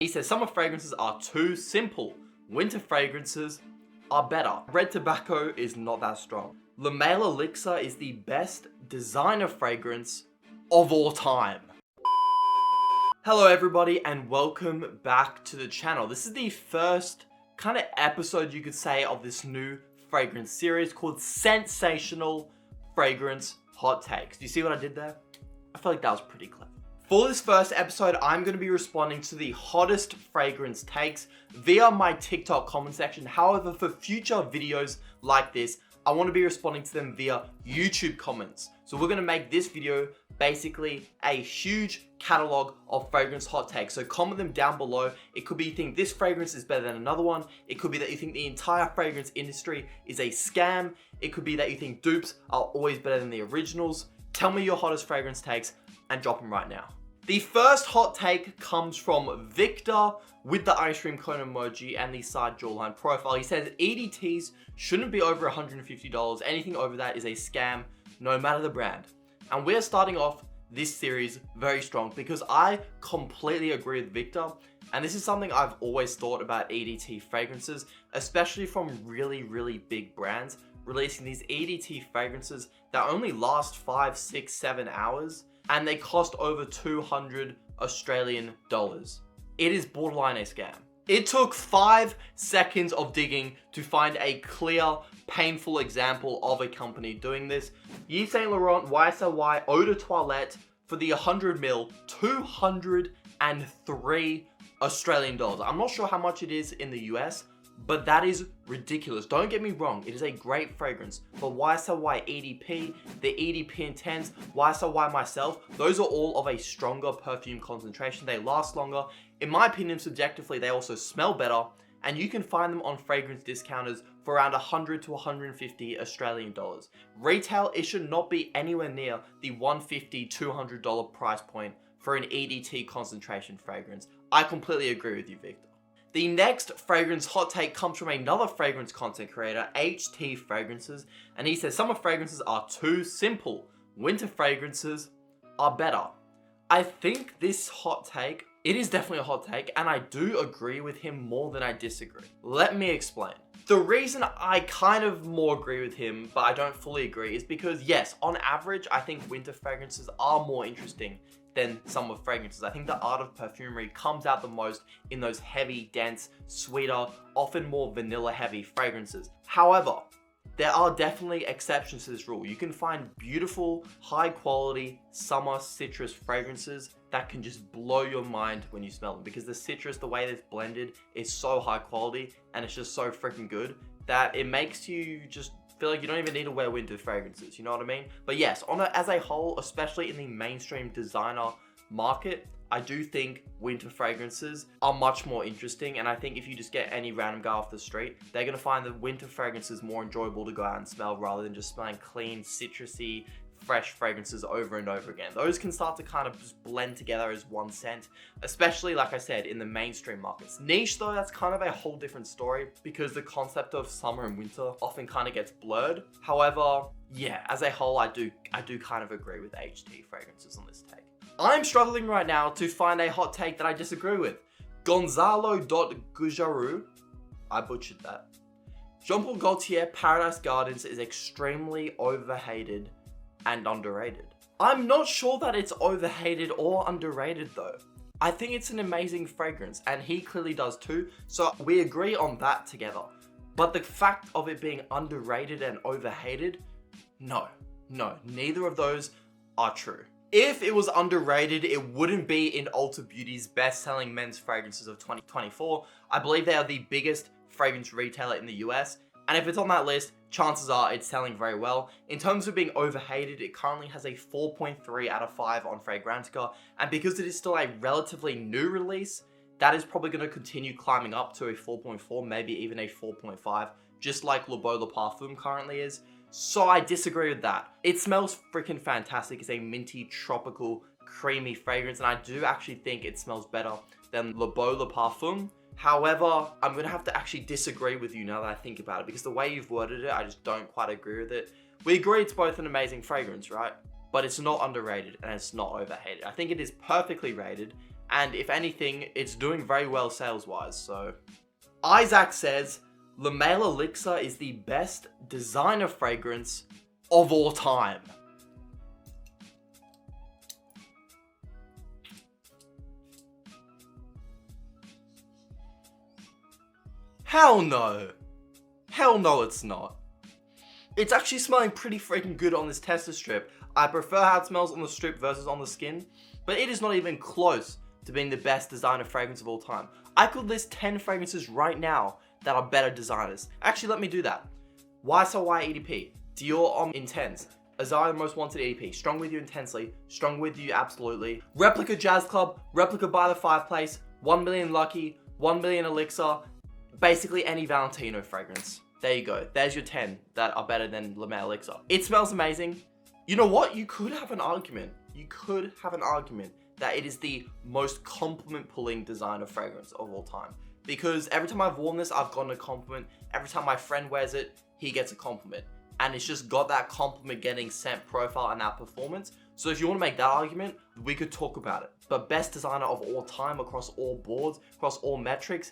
He says summer fragrances are too simple. Winter fragrances are better. Red tobacco is not that strong. Le Male Elixir is the best designer fragrance of all time. Hello everybody and welcome back to the channel. This is the first kind of episode you could say of this new fragrance series called Scentsational Fragrance Hot Takes. Do you see what I did there? I feel like that was pretty clever. For this first episode, I'm going to be responding to the hottest fragrance takes via my TikTok comment section. However, for future videos like this, I want to be responding to them via YouTube comments. So we're going to make this video basically a huge catalog of fragrance hot takes. So comment them down below. It could be you think this fragrance is better than another one. It could be that you think the entire fragrance industry is a scam. It could be that you think dupes are always better than the originals. Tell me your hottest fragrance takes and drop them right now. The first hot take comes from Victor with the ice cream cone emoji and the side jawline profile. He says EDTs shouldn't be over $150. Anything over that is a scam, no matter the brand. And we're starting off this series very strong because I completely agree with Victor. And this is something I've always thought about EDT fragrances, especially from really, really big brands releasing these EDT fragrances that only last 5, 6, 7 hours. And they cost over 200 Australian dollars. It is borderline a scam. It took 5 seconds of digging to find a clear, painful example of a company doing this. Yves Saint Laurent YSL Eau de Toilette for the 100ml, 203 Australian dollars. I'm not sure how much it is in the US, but that is ridiculous. Don't get me wrong, it is a great fragrance. For YSL EDP, the EDP Intense, YSL myself, those are all of a stronger perfume concentration. They last longer. In my opinion, subjectively, they also smell better, and you can find them on fragrance discounters for around 100 to 150 Australian dollars. Retail, it should not be anywhere near the $150, $200 price point for an EDT concentration fragrance. I completely agree with you, Victor. The next fragrance hot take comes from another fragrance content creator, HT Fragrances, and he says summer fragrances are too simple. Winter fragrances are better. I think this hot take, it is definitely a hot take, and I do agree with him more than I disagree. Let me explain. The reason I kind of more agree with him, but I don't fully agree, is because yes, on average, I think winter fragrances are more interesting than summer fragrances. I think the art of perfumery comes out the most in those heavy, dense, sweeter, often more vanilla heavy fragrances. However, there are definitely exceptions to this rule. You can find beautiful, high quality summer citrus fragrances that can just blow your mind when you smell them, because the citrus, the way it's blended, is so high quality and it's just so freaking good that it makes you just feel like you don't even need to wear winter fragrances, you know what I mean? But yes, as a whole, especially in the mainstream designer market, I do think winter fragrances are much more interesting, and I think if you just get any random guy off the street, they're gonna find the winter fragrances more enjoyable to go out and smell rather than just smelling clean, citrusy, fresh fragrances over and over again. Those can start to kind of just blend together as one scent, especially, like I said, in the mainstream markets. Niche though, that's kind of a whole different story because the concept of summer and winter often kind of gets blurred. However, yeah, as a whole, I do kind of agree with HT Fragrances on this take. I'm struggling right now to find a hot take that I disagree with. Gonzalo.Gujarru, I butchered that. Jean-Paul Gaultier Paradise Gardens is extremely overhated and underrated. I'm not sure that it's overhated or underrated though. I think it's an amazing fragrance and he clearly does too, so we agree on that together. But the fact of it being underrated and overhated, no, neither of those are true. If it was underrated, it wouldn't be in Ulta Beauty's best-selling men's fragrances of 2024. I believe they are the biggest fragrance retailer in the US, and if it's on that list, chances are it's selling very well. In terms of being overhated, it currently has a 4.3 out of 5 on Fragrantica, and because it is still a relatively new release, that is probably going to continue climbing up to a 4.4, maybe even a 4.5, just like Le Parfum currently is. So I disagree with that. It smells freaking fantastic. It's a minty, tropical, creamy fragrance, and I do actually think it smells better than Le Parfum. However, I'm going to have to actually disagree with you now that I think about it, because the way you've worded it, I just don't quite agree with it. We agree it's both an amazing fragrance, right? But it's not underrated and it's not overhated. I think it is perfectly rated, And if anything, it's doing very well sales-wise, so. Isaac says, Le Male Elixir is the best designer fragrance of all time. Hell no. Hell no, it's not. It's actually smelling pretty freaking good on this tester strip. I prefer how it smells on the strip versus on the skin, but it is not even close to being the best designer fragrance of all time. I could list 10 fragrances right now that are better designers. Actually, let me do that. YSL EDP, Dior Intense, Azari Most Wanted EDP, Strong With You Intensely, Strong With You Absolutely, Replica Jazz Club, Replica By the Fireplace, 1 Million Lucky, 1 Million Elixir, basically any Valentino fragrance. There you go. There's your 10 that are better than Le Male Elixir. It smells amazing. You know what? You could have an argument. You could have an argument that it is the most compliment-pulling designer fragrance of all time. Because every time I've worn this, I've gotten a compliment. Every time my friend wears it, he gets a compliment. And it's just got that compliment-getting scent profile and that performance. So if you want to make that argument, we could talk about it. But best designer of all time across all boards, across all metrics,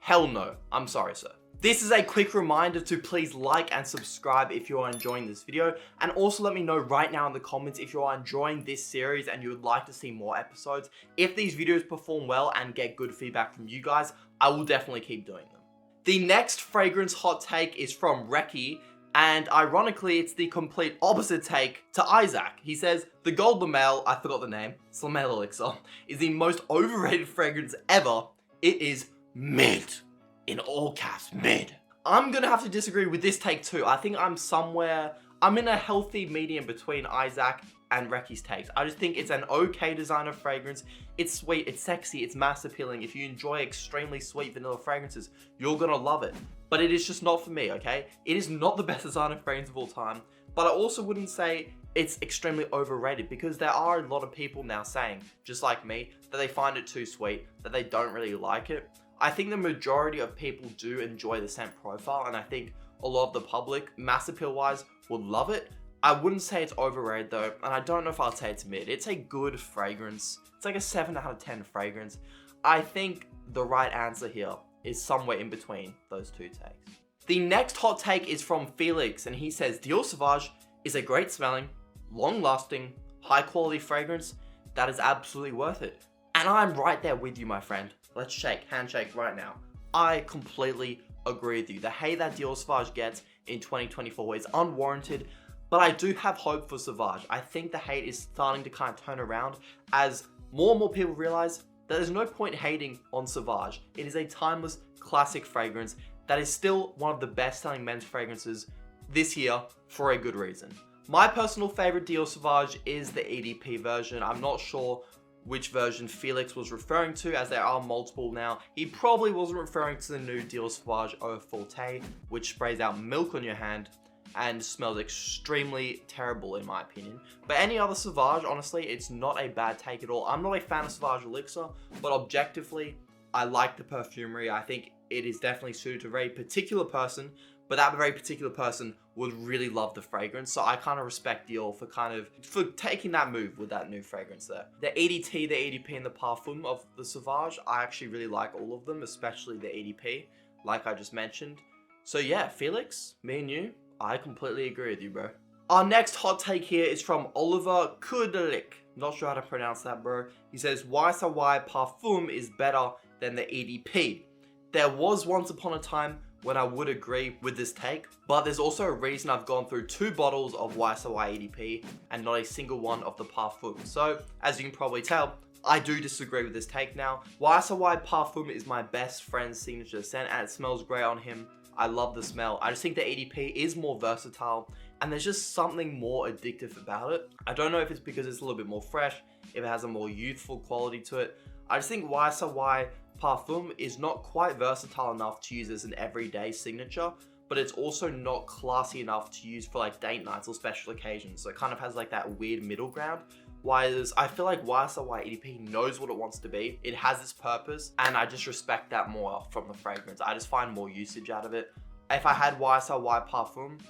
hell no. I'm sorry, sir. This is a quick reminder to please like and subscribe if you are enjoying this video, and also let me know right now in the comments if you are enjoying this series and you would like to see more episodes. If these videos perform well and get good feedback from you guys, I will definitely keep doing them. The next fragrance hot take is from Reki, and ironically it's the complete opposite take to Isaac. He says, the Gold Le Male, I forgot the name, it's Le Male Elixir, is the most overrated fragrance ever. It is mid. In all caps, mid. I'm gonna have to disagree with this take too. I think I'm in a healthy medium between Isaac and Reki's takes. I just think it's an okay designer fragrance. It's sweet, it's sexy, it's mass appealing. If you enjoy extremely sweet vanilla fragrances, you're gonna love it. But it is just not for me, okay? It is not the best designer fragrance of all time, but I also wouldn't say it's extremely overrated, because there are a lot of people now saying, just like me, that they find it too sweet, that they don't really like it. I think the majority of people do enjoy the scent profile, and I think a lot of the public, mass appeal wise, would love it. I wouldn't say it's overrated though, and I don't know if I'd say it's mid. It's a good fragrance. It's like a 7 out of 10 fragrance. I think the right answer here is somewhere in between those two takes. The next hot take is from Felix, and he says, Dior Sauvage is a great smelling, long lasting, high quality fragrance that is absolutely worth it. And I'm right there with you, my friend. Let's handshake right now. I completely agree with you. The hate that Dior Sauvage gets in 2024 is unwarranted, but I do have hope for Sauvage. I think the hate is starting to kind of turn around as more and more people realize that there's no point hating on Sauvage. It is a timeless classic fragrance that is still one of the best selling men's fragrances this year for a good reason. My personal favorite Dior Sauvage is the EDP version. I'm not sure which version Felix was referring to, as there are multiple now. He probably wasn't referring to the new Dior Sauvage Eau Forte, which sprays out milk on your hand and smells extremely terrible in my opinion. But any other Sauvage, honestly, it's not a bad take at all. I'm not a fan of Sauvage Elixir, but objectively, I like the perfumery. I think it is definitely suited to a very particular person, but that very particular person would really love the fragrance. So I kind of respect Dior for taking that move with that new fragrance there. The EDT, the EDP, and the Parfum of the Sauvage, I actually really like all of them, especially the EDP, like I just mentioned. So yeah, Felix, me and you, I completely agree with you, bro. Our next hot take here is from Oliver Kudelik. Not sure how to pronounce that, bro. He says, YSL Parfum is better than the EDP. There was once upon a time when I would agree with this take, but there's also a reason I've gone through 2 bottles of YSL EDP and not a single one of the Parfum. So, as you can probably tell, I do disagree with this take now. YSL Parfum is my best friend's signature scent, and it smells great on him. I love the smell. I just think the EDP is more versatile, and there's just something more addictive about it. I don't know if it's because it's a little bit more fresh, if it has a more youthful quality to it. I just think YSL Parfum is not quite versatile enough to use as an everyday signature, but it's also not classy enough to use for like date nights or special occasions. So it kind of has like that weird middle ground. Whereas I feel like YSL EDP knows what it wants to be. It has its purpose, and I just respect that more from the fragrance. I just find more usage out of it. If I had YSL Parfum,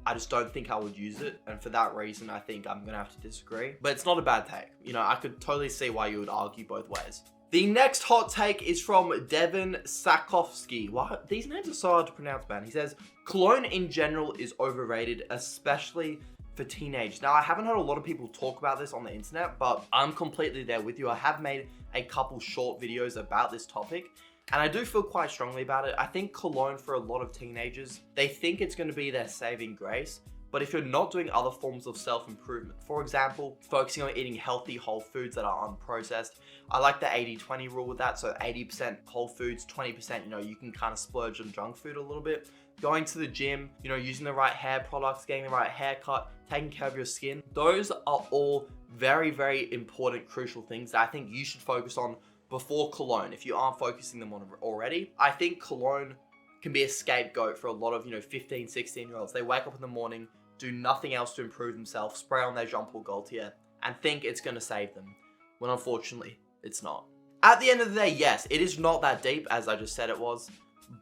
I just don't think I would use it, and for that reason, I think I'm gonna have to disagree. But it's not a bad take. You know, I could totally see why you would argue both ways. The next hot take is from Devin Sakovsky. Wow, these names are so hard to pronounce, man. He says, cologne in general is overrated, especially for teenagers. Now, I haven't heard a lot of people talk about this on the internet, but I'm completely there with you. I have made a couple short videos about this topic, and I do feel quite strongly about it. I think cologne for a lot of teenagers, they think it's going to be their saving grace. But if you're not doing other forms of self-improvement, for example, focusing on eating healthy whole foods that are unprocessed, I like the 80-20 rule with that. So 80% whole foods, 20%, you can kind of splurge on junk food a little bit. Going to the gym, using the right hair products, getting the right haircut, taking care of your skin. Those are all very, very important, crucial things that I think you should focus on before cologne if you aren't focusing them on already. I think cologne can be a scapegoat for a lot of, 15, 16-year-olds. They wake up in the morning, do nothing else to improve themselves, spray on their Jean Paul Gaultier, and think it's going to save them, when unfortunately, it's not. At the end of the day, yes, it is not that deep, as I just said it was,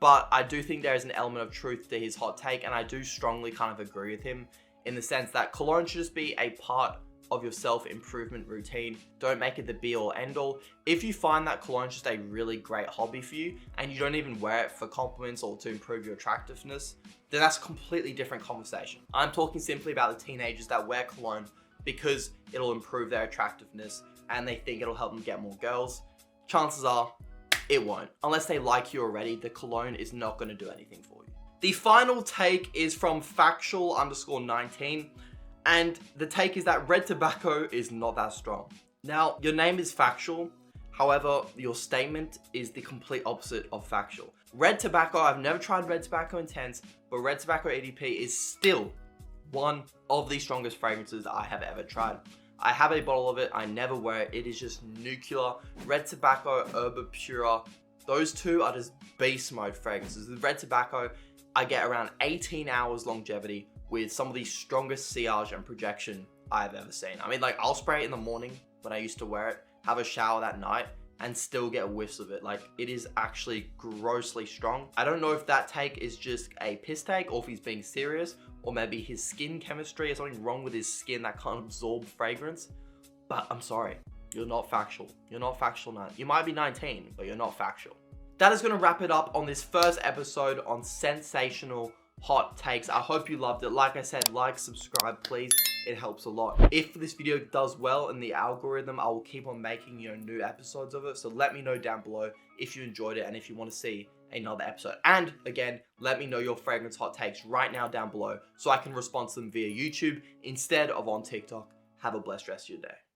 but I do think there is an element of truth to his hot take, and I do strongly kind of agree with him in the sense that cologne should just be a part of your self-improvement routine. Don't make it the be-all, end-all. If you find that cologne is just a really great hobby for you and you don't even wear it for compliments or to improve your attractiveness, then that's a completely different conversation. I'm talking simply about the teenagers that wear cologne because it'll improve their attractiveness and they think it'll help them get more girls. Chances are it won't. Unless they like you already, the cologne is not going to do anything for you. The final take is from factual_19. And the take is that red tobacco is not that strong. Now, your name is factual. However, your statement is the complete opposite of factual. Red tobacco, I've never tried red tobacco intense, but red tobacco EDP is still one of the strongest fragrances I have ever tried. I have a bottle of it. I never wear it. It is just nuclear. Red tobacco, herba pura. Those two are just beast mode fragrances. The red tobacco, I get around 18 hours longevity with some of the strongest sillage and projection I've ever seen. I mean, like, I'll spray it in the morning when I used to wear it, have a shower that night, and still get whiffs of it. Like, it is actually grossly strong. I don't know if that take is just a piss take or if he's being serious, or maybe his skin chemistry is something wrong with his skin that can't absorb fragrance. But I'm sorry, you're not factual. You're not factual now. You might be 19, but you're not factual. That is going to wrap it up on this first episode on Scentsational hot takes. I hope you loved it. Like I said, like, subscribe, please. It helps a lot. If this video does well in the algorithm, I will keep on making, new episodes of it. So let me know down below if you enjoyed it and if you want to see another episode. And again, let me know your fragrance hot takes right now down below so I can respond to them via YouTube instead of on TikTok. Have a blessed rest of your day.